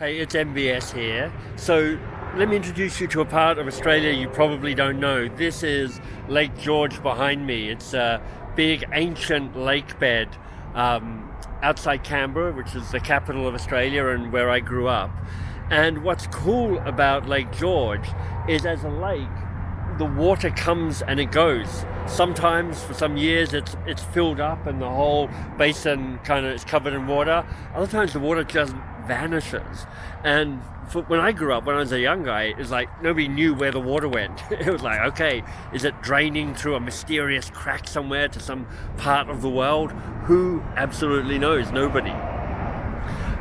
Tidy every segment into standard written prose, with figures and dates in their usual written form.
Hey, it's MBS here. So let me introduce you to a part of Australia you probably don't know. This is Lake George behind me. It's a big ancient lake bed outside Canberra, which is the capital of Australia and where I grew up. And what's cool about Lake George is as a lake, the water comes and it goes. Sometimes for some years it's filled up and the whole basin kind of is covered in water. Other times the water just vanishes. And when I grew up, when I was a young guy, it was like nobody knew where the water went. It was like, okay, is it draining through a mysterious crack somewhere to some part of the world? Who absolutely knows? Nobody.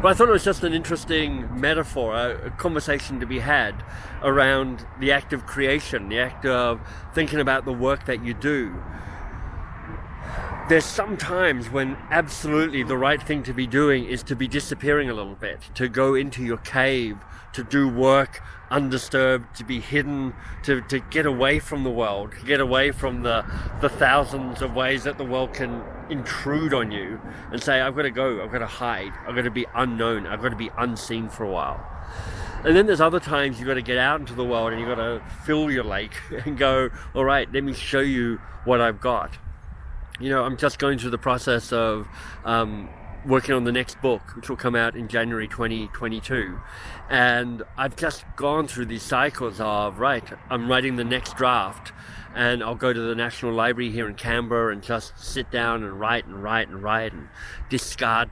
But I thought it was just an interesting metaphor, a conversation to be had around the act of creation, the act of thinking about the work that you do. There's some times when absolutely the right thing to be doing is to be disappearing a little bit, to go into your cave, to do work undisturbed, to be hidden, to get away from the world, to get away from the thousands of ways that the world can intrude on you and say, I've got to go, I've got to hide, I've got to be unknown, I've got to be unseen for a while. And then there's other times you've got to get out into the world and you've got to fill your lake and go, all right, let me show you what I've got. You know, I'm just going through the process of working on the next book, which will come out in January 2022. And I've just gone through these cycles of, right, I'm writing the next draft and I'll go to the National Library here in Canberra and just sit down and write and discard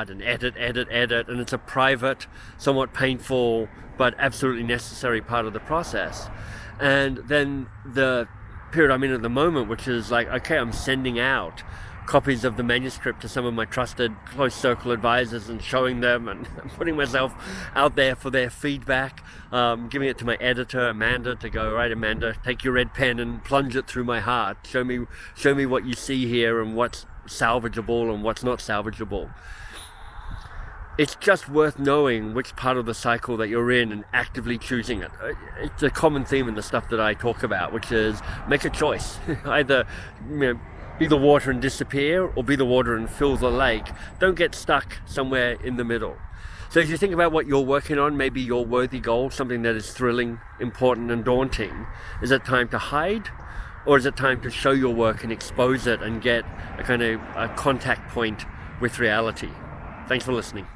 and edit. And it's a private, somewhat painful, but absolutely necessary part of the process. And then the period I'm in at the moment, which is like, okay, I'm sending out copies of the manuscript to some of my trusted close circle advisors and showing them and putting myself out there for their feedback, giving it to my editor Amanda to go, right, Amanda, take your red pen and plunge it through my heart, show me what you see here and what's salvageable and what's not salvageable. It's just worth knowing which part of the cycle that you're in and actively choosing it. It's a common theme in the stuff that I talk about, which is make a choice. Either be the water and disappear, or be the water and fill the lake. Don't get stuck somewhere in the middle. So as you think about what you're working on, maybe your worthy goal, something that is thrilling, important and daunting, is it time to hide? Or is it time to show your work and expose it and get a kind of a contact point with reality? Thanks for listening.